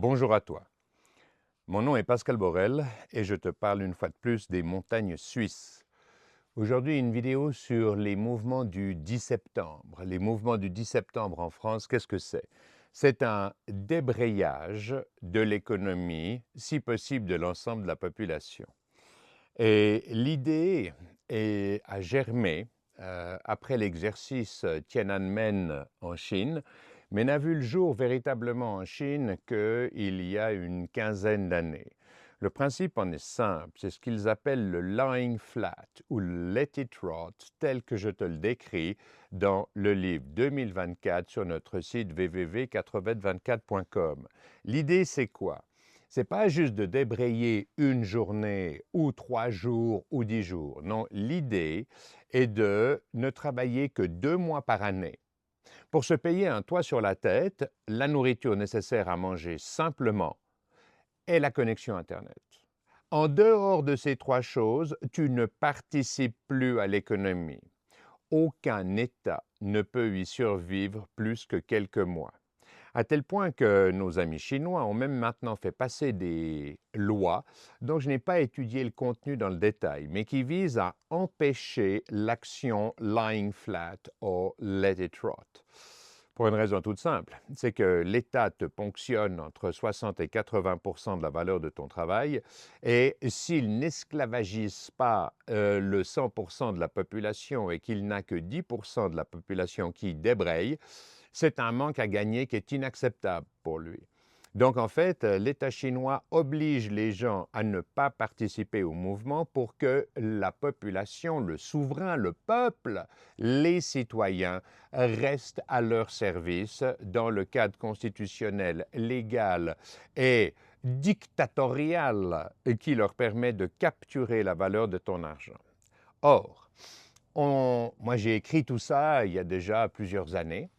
Bonjour à toi. Mon nom est Pascal Borel et je te parle une fois de plus des montagnes suisses. Aujourd'hui, une vidéo sur les mouvements du 10 septembre. Les mouvements du 10 septembre en France, qu'est-ce que c'est? C'est un débrayage de l'économie, si possible de l'ensemble de la population. Et l'idée a germé après l'exercice Tiananmen en Chine, mais n'a vu le jour véritablement en Chine qu'il y a une quinzaine d'années. Le principe en est simple, c'est ce qu'ils appellent le lying flat ou le let it rot, tel que je te le décris dans le livre 2024 sur notre site www.4v24.com. L'idée, c'est quoi? C'est pas juste de débrayer une journée ou 3 jours ou 10 jours. Non, l'idée est de ne travailler que 2 mois par année pour se payer un toit sur la tête, la nourriture nécessaire à manger simplement et la connexion Internet. En dehors de ces 3 choses, tu ne participes plus à l'économie. Aucun État ne peut y survivre plus que quelques mois. À tel point que nos amis chinois ont même maintenant fait passer des lois dont je n'ai pas étudié le contenu dans le détail, mais qui visent à empêcher l'action lying flat ou let it rot. Pour une raison toute simple, c'est que l'État te ponctionne entre 60 et 80% de la valeur de ton travail et s'il n'esclavagise pas le 100% de la population et qu'il n'a que 10% de la population qui débraye, c'est un manque à gagner qui est inacceptable pour lui. Donc, en fait, l'État chinois oblige les gens à ne pas participer au mouvement pour que la population, le souverain, le peuple, les citoyens restent à leur service dans le cadre constitutionnel, légal et dictatorial qui leur permet de capturer la valeur de ton argent. Or, moi j'ai écrit tout ça il y a déjà plusieurs années.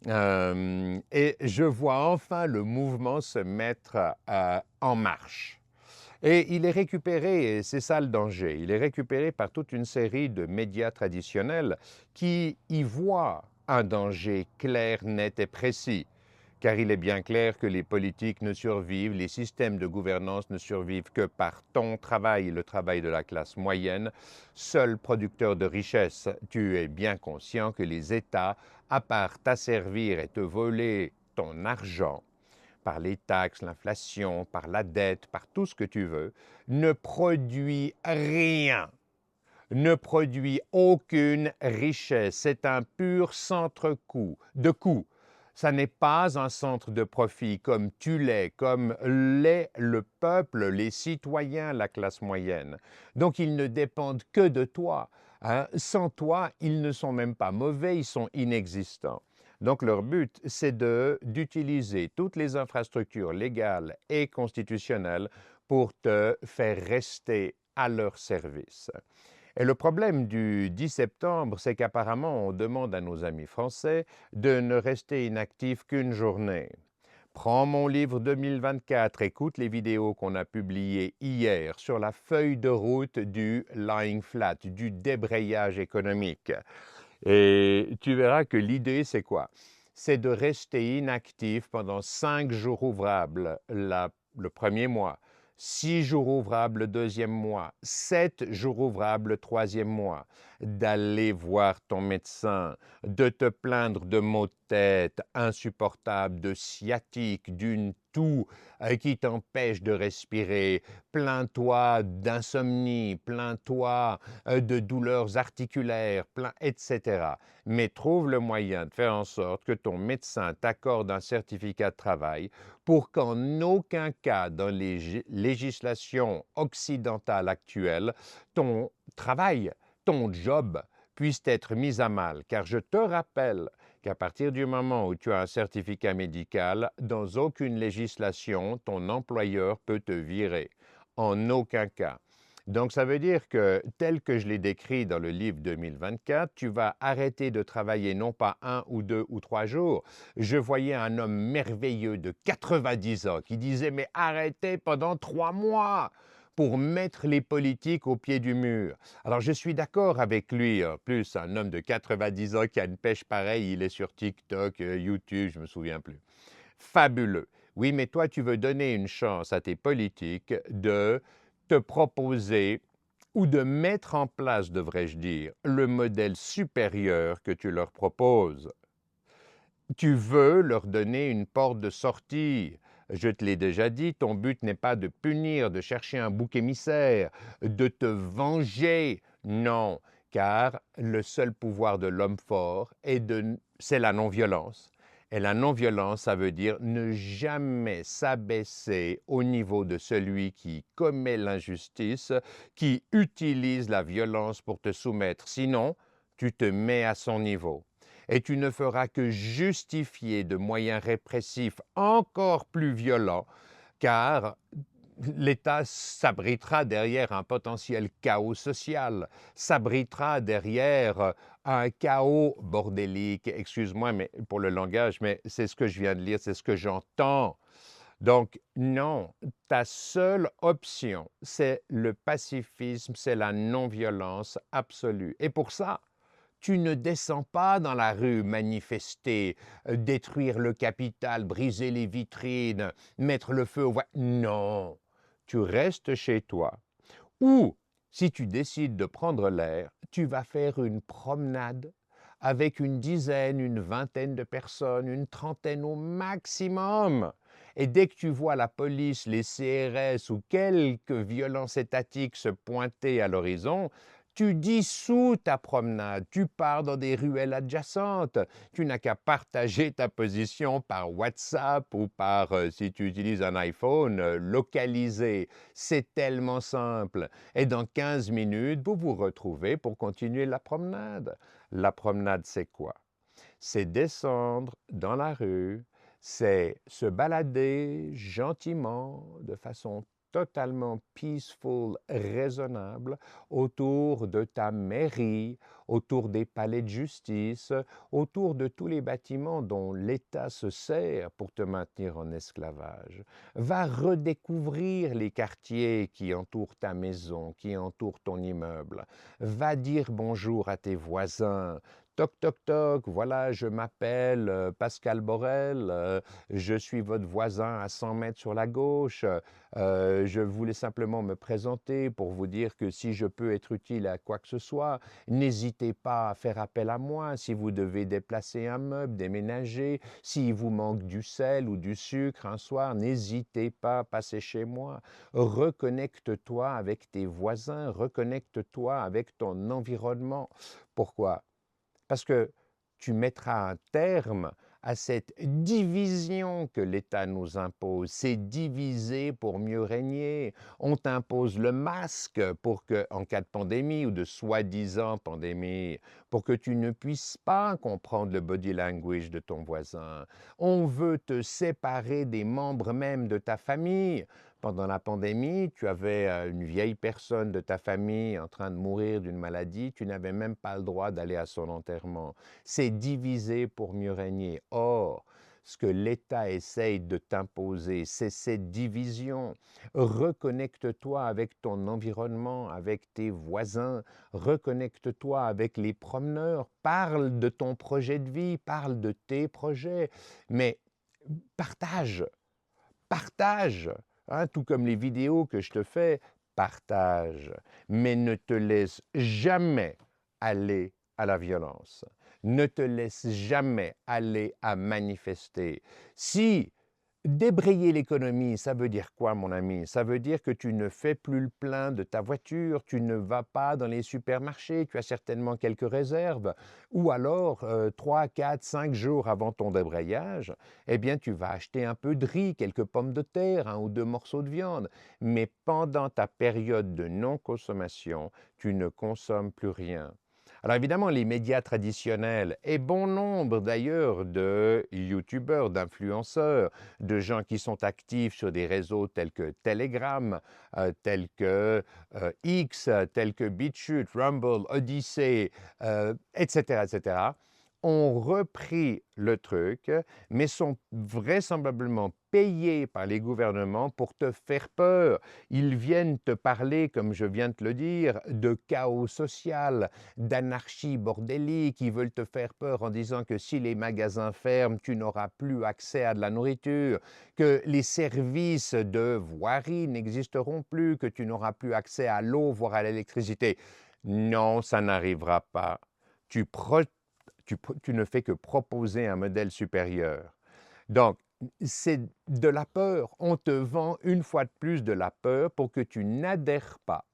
Et je vois enfin le mouvement se mettre en marche. Et il est récupéré, et c'est ça le danger, il est récupéré par toute une série de médias traditionnels qui y voient un danger clair, net et précis. Car il est bien clair que les politiques ne survivent, les systèmes de gouvernance ne survivent que par ton travail, le travail de la classe moyenne, seul producteur de richesse. Tu es bien conscient que les États, à part t'asservir et te voler ton argent, par les taxes, l'inflation, par la dette, par tout ce que tu veux, ne produit rien, ne produit aucune richesse. C'est un pur centre de coût. Ça n'est pas un centre de profit comme tu l'es, comme l'est le peuple, les citoyens, la classe moyenne. Donc ils ne dépendent que de toi. Hein. Sans toi, ils ne sont même pas mauvais, ils sont inexistants. Donc leur but, c'est d'utiliser toutes les infrastructures légales et constitutionnelles pour te faire rester à leur service. Et le problème du 10 septembre, c'est qu'apparemment, on demande à nos amis français de ne rester inactifs qu'une journée. Prends mon livre 2024, écoute les vidéos qu'on a publiées hier sur la feuille de route du lying flat, du débrayage économique. Et tu verras que l'idée, c'est quoi? C'est de rester inactif pendant 5 jours ouvrables le premier mois, 6 jours ouvrables le deuxième mois, 7 jours ouvrables le troisième mois, d'aller voir ton médecin, de te plaindre de maux de tête insupportables, de sciatique, d'une toux qui t'empêche de respirer, plains-toi d'insomnie, plains-toi de douleurs articulaires, etc. Mais trouve le moyen de faire en sorte que ton médecin t'accorde un certificat de travail pour qu'en aucun cas dans les législations occidentales actuelles, ton travail, ton job puisse être mis à mal. Car je te rappelle qu'à partir du moment où tu as un certificat médical, dans aucune législation, ton employeur peut te virer. En aucun cas. Donc, ça veut dire que, tel que je l'ai décrit dans le livre 2024, tu vas arrêter de travailler non pas 1 ou 2 ou 3 jours. Je voyais un homme merveilleux de 90 ans qui disait « Mais arrêtez pendant 3 mois !» pour mettre les politiques au pied du mur. Alors, je suis d'accord avec lui. En plus, un homme de 90 ans qui a une pêche pareille, il est sur TikTok, YouTube, je ne me souviens plus. Fabuleux. Oui, mais toi, tu veux donner une chance à tes politiques de te proposer ou de mettre en place, devrais-je dire, le modèle supérieur que tu leur proposes. Tu veux leur donner une porte de sortie. Je te l'ai déjà dit, ton but n'est pas de punir, de chercher un bouc émissaire, de te venger. Non, car le seul pouvoir de l'homme fort c'est la non-violence. Et la non-violence, ça veut dire ne jamais s'abaisser au niveau de celui qui commet l'injustice, qui utilise la violence pour te soumettre. Sinon, tu te mets à son niveau et tu ne feras que justifier de moyens répressifs encore plus violents, car l'État s'abritera derrière un potentiel chaos social, s'abritera derrière un chaos bordélique, excuse-moi mais pour le langage, mais c'est ce que je viens de lire, c'est ce que j'entends. Donc non, ta seule option, c'est le pacifisme, c'est la non-violence absolue. Et pour ça, tu ne descends pas dans la rue manifester, détruire le Capitole, briser les vitrines, mettre le feu aux voies. Non, tu restes chez toi. Ou, si tu décides de prendre l'air, tu vas faire une promenade avec une dizaine, une vingtaine de personnes, une trentaine au maximum. Et dès que tu vois la police, les CRS ou quelques violences étatiques se pointer à l'horizon, tu dissous ta promenade, tu pars dans des ruelles adjacentes. Tu n'as qu'à partager ta position par WhatsApp ou par, si tu utilises un iPhone, localisé. C'est tellement simple. Et dans 15 minutes, vous vous retrouvez pour continuer la promenade. La promenade, c'est quoi? C'est descendre dans la rue, c'est se balader gentiment, de façon totalement peaceful, raisonnable, autour de ta mairie, autour des palais de justice, autour de tous les bâtiments dont l'État se sert pour te maintenir en esclavage. Va redécouvrir les quartiers qui entourent ta maison, qui entourent ton immeuble. Va dire bonjour à tes voisins. Toc, toc, toc, voilà, je m'appelle Pascal Borel, je suis votre voisin à 100 mètres sur la gauche. Je voulais simplement me présenter pour vous dire que si je peux être utile à quoi que ce soit, n'hésitez pas à faire appel à moi si vous devez déplacer un meuble, déménager, s'il vous manque du sel ou du sucre un soir, n'hésitez pas à passer chez moi. Reconnecte-toi avec tes voisins, reconnecte-toi avec ton environnement. Pourquoi? Parce que tu mettras un terme à cette division que l'État nous impose. C'est diviser pour mieux régner. On t'impose le masque pour que, en cas de pandémie ou de soi-disant pandémie, pour que tu ne puisses pas comprendre le body language de ton voisin. On veut te séparer des membres même de ta famille. Pendant la pandémie, tu avais une vieille personne de ta famille en train de mourir d'une maladie, tu n'avais même pas le droit d'aller à son enterrement. C'est diviser pour mieux régner. Or, ce que l'État essaye de t'imposer, c'est cette division. Reconnecte-toi avec ton environnement, avec tes voisins, reconnecte-toi avec les promeneurs, parle de ton projet de vie, parle de tes projets, mais partage, partage, hein, tout comme les vidéos que je te fais, partage, mais ne te laisse jamais aller à la violence. Ne te laisse jamais aller à manifester. Si débrayer l'économie, ça veut dire quoi, mon ami? Ça veut dire que tu ne fais plus le plein de ta voiture, tu ne vas pas dans les supermarchés, tu as certainement quelques réserves, ou alors 3, 4, 5 jours avant ton débrayage, eh bien tu vas acheter un peu de riz, quelques pommes de terre, un ou deux morceaux de viande. Mais pendant ta période de non-consommation, tu ne consommes plus rien. Alors évidemment, les médias traditionnels, et bon nombre d'ailleurs de youtubeurs, d'influenceurs, de gens qui sont actifs sur des réseaux tels que Telegram, tels que X, tels que BitChute, Rumble, Odyssey, etc., etc., ont repris le truc, mais sont vraisemblablement payés par les gouvernements pour te faire peur. Ils viennent te parler, comme je viens de te le dire, de chaos social, d'anarchie bordélique. Ils veulent te faire peur en disant que si les magasins ferment, tu n'auras plus accès à de la nourriture, que les services de voirie n'existeront plus, que tu n'auras plus accès à l'eau, voire à l'électricité. Non, ça n'arrivera pas. Tu, tu ne fais que proposer un modèle supérieur. Donc, c'est de la peur. On te vend une fois de plus de la peur pour que tu n'adhères pas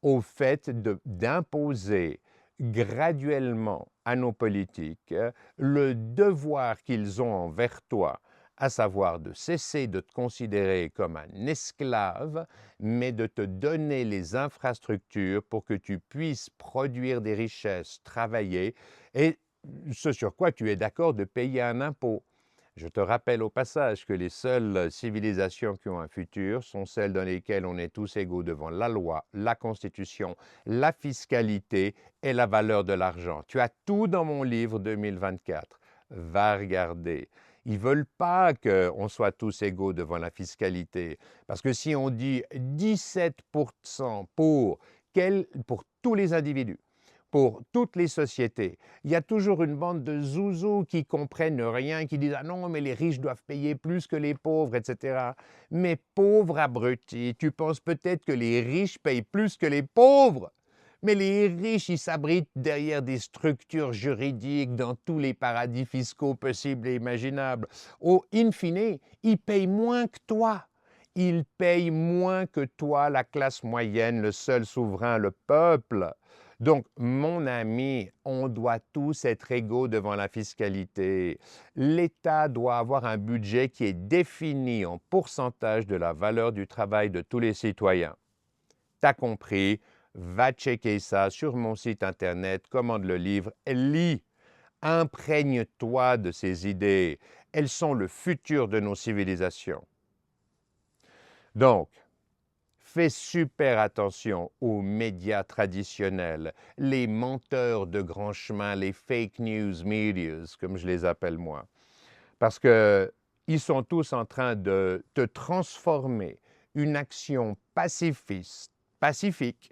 au fait d'imposer graduellement à nos politiques le devoir qu'ils ont envers toi, à savoir de cesser de te considérer comme un esclave, mais de te donner les infrastructures pour que tu puisses produire des richesses, travailler, et ce sur quoi tu es d'accord de payer un impôt. Je te rappelle au passage que les seules civilisations qui ont un futur sont celles dans lesquelles on est tous égaux devant la loi, la constitution, la fiscalité et la valeur de l'argent. Tu as tout dans mon livre 2024. Va regarder. Ils ne veulent pas qu'on soit tous égaux devant la fiscalité. Parce que si on dit 17% pour tous les individus, pour toutes les sociétés, il y a toujours une bande de zouzous qui comprennent rien, qui disent « Ah non, mais les riches doivent payer plus que les pauvres, etc. » Mais pauvre abruti, tu penses peut-être que les riches payent plus que les pauvres, mais les riches, ils s'abritent derrière des structures juridiques dans tous les paradis fiscaux possibles et imaginables. Au in fine, ils payent moins que toi. Ils payent moins que toi, la classe moyenne, le seul souverain, le peuple. Donc, mon ami, on doit tous être égaux devant la fiscalité. L'État doit avoir un budget qui est défini en pourcentage de la valeur du travail de tous les citoyens. T'as compris? Va checker ça sur mon site internet, commande le livre, lis, imprègne-toi de ces idées. Elles sont le futur de nos civilisations. Donc, fais super attention aux médias traditionnels, les menteurs de grand chemin, les fake news medias, comme je les appelle moi. Parce qu'ils sont tous en train de te transformer une action pacifique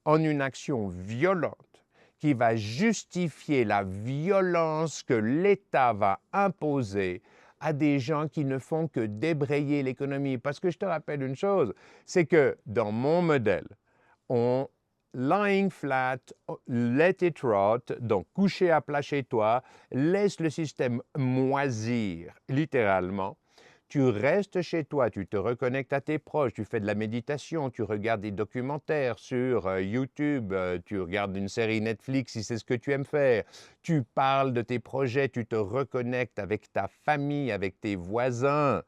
en une action violente qui va justifier la violence que l'État va imposer à des gens qui ne font que débrayer l'économie. Parce que je te rappelle une chose, c'est que dans mon modèle, on lying flat, let it rot, donc couché à plat chez toi, laisse le système moisir, littéralement. Tu restes chez toi, tu te reconnectes à tes proches, tu fais de la méditation, tu regardes des documentaires sur YouTube, tu regardes une série Netflix si c'est ce que tu aimes faire, tu parles de tes projets, tu te reconnectes avec ta famille, avec tes voisins.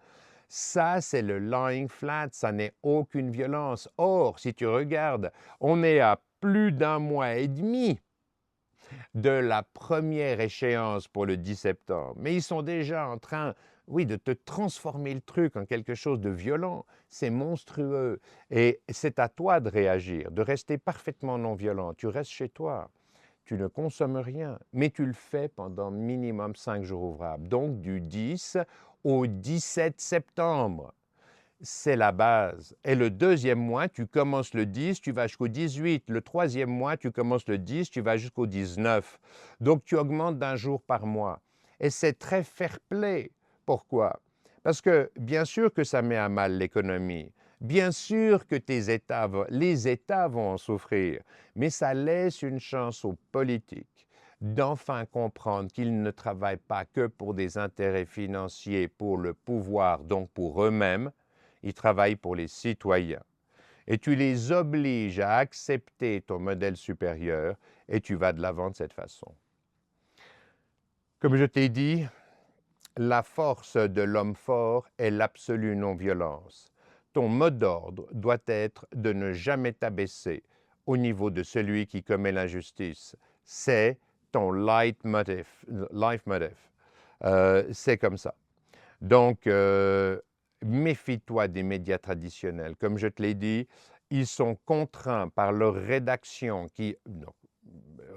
Ça, c'est le lying flat, ça n'est aucune violence. Or, si tu regardes, on est à plus d'un mois et demi de la première échéance pour le 10 septembre. Mais ils sont déjà en train, oui, de te transformer le truc en quelque chose de violent. C'est monstrueux. Et c'est à toi de réagir, de rester parfaitement non violent. Tu restes chez toi. Tu ne consommes rien, mais tu le fais pendant minimum 5 jours ouvrables. Donc du 10 au 17 septembre. C'est la base. Et le deuxième mois, tu commences le 10, tu vas jusqu'au 18. Le troisième mois, tu commences le 10, tu vas jusqu'au 19. Donc, tu augmentes d'un jour par mois. Et c'est très fair-play. Pourquoi? Parce que bien sûr que ça met à mal l'économie. Bien sûr que les États vont en souffrir. Mais ça laisse une chance aux politiques d'enfin comprendre qu'ils ne travaillent pas que pour des intérêts financiers, pour le pouvoir, donc pour eux-mêmes. Ils travaillent pour les citoyens. Et tu les obliges à accepter ton modèle supérieur et tu vas de l'avant de cette façon. Comme je t'ai dit, la force de l'homme fort est l'absolue non-violence. Ton mot d'ordre doit être de ne jamais t'abaisser au niveau de celui qui commet l'injustice. C'est ton leitmotiv. C'est comme ça. Donc, méfie-toi des médias traditionnels. Comme je te l'ai dit, ils sont contraints par leur rédaction qui, non,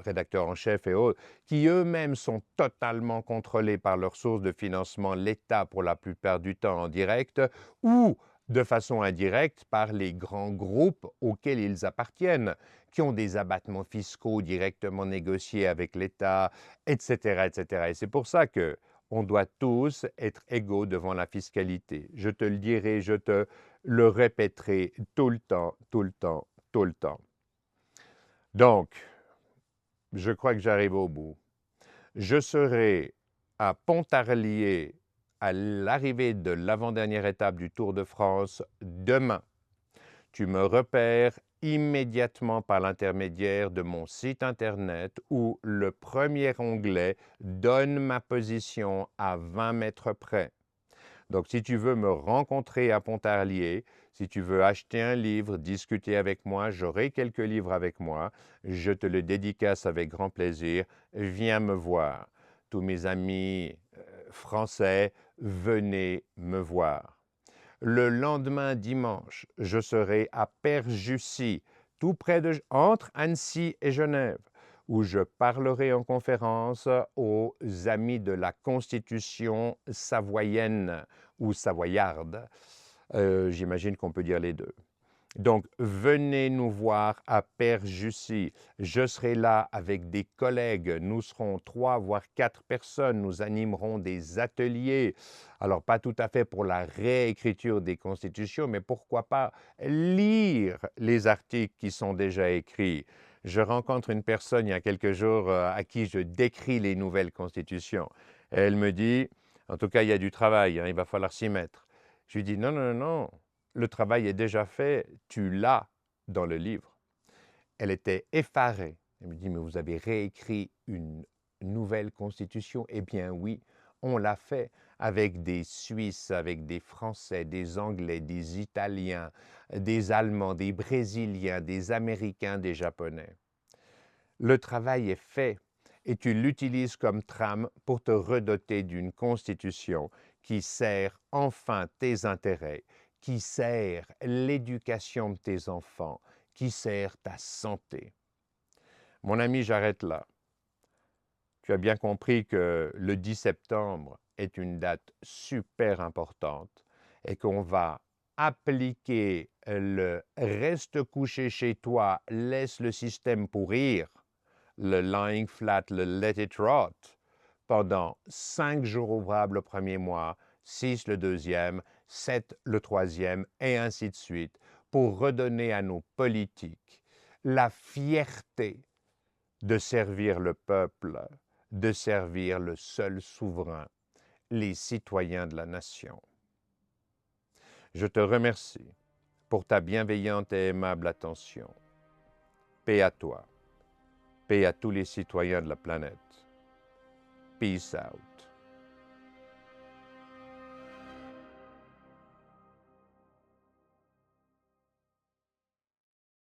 rédacteurs en chef et autres, qui eux-mêmes sont totalement contrôlés par leurs sources de financement, l'État pour la plupart du temps en direct, ou de façon indirecte par les grands groupes auxquels ils appartiennent, qui ont des abattements fiscaux directement négociés avec l'État, etc., etc. Et c'est pour ça que on doit tous être égaux devant la fiscalité. Je te le dirai, je te le répéterai tout le temps, tout le temps, tout le temps. Donc, je crois que j'arrive au bout. Je serai à Pontarlier à l'arrivée de l'avant-dernière étape du Tour de France demain. Tu me repères immédiatement par l'intermédiaire de mon site internet où le premier onglet donne ma position à 20 mètres près. Donc, si tu veux me rencontrer à Pontarlier, si tu veux acheter un livre, discuter avec moi, j'aurai quelques livres avec moi, je te le dédicace avec grand plaisir, viens me voir. Tous mes amis français, venez me voir. Le lendemain dimanche, je serai à Père-Jussy, tout près entre Annecy et Genève, où je parlerai en conférence aux amis de la Constitution savoyenne ou savoyarde. J'imagine qu'on peut dire les deux. Donc, venez nous voir à Père-Jussy. Je serai là avec des collègues. Nous serons 3 voire 4 personnes. Nous animerons des ateliers. Alors, pas tout à fait pour la réécriture des constitutions, mais pourquoi pas lire les articles qui sont déjà écrits. Je rencontre une personne il y a quelques jours à qui je décris les nouvelles constitutions. Elle me dit, en tout cas, il y a du travail, hein, il va falloir s'y mettre. Je lui dis, non, non, non. Le travail est déjà fait, tu l'as dans le livre. Elle était effarée. Elle me dit, mais vous avez réécrit une nouvelle constitution? Eh bien oui, on l'a fait avec des Suisses, avec des Français, des Anglais, des Italiens, des Allemands, des Brésiliens, des Américains, des Japonais. Le travail est fait et tu l'utilises comme trame pour te redoter d'une constitution qui sert enfin tes intérêts, qui sert l'éducation de tes enfants, qui sert ta santé. Mon ami, j'arrête là. Tu as bien compris que le 10 septembre est une date super importante et qu'on va appliquer le reste couché chez toi, laisse le système pourrir, le lying flat, le let it rot, pendant 5 jours ouvrables le premier mois, 6 le deuxième, 7 le troisième, et ainsi de suite, pour redonner à nos politiques la fierté de servir le peuple, de servir le seul souverain, les citoyens de la nation. Je te remercie pour ta bienveillante et aimable attention. Paix à toi. Paix à tous les citoyens de la planète. Peace out.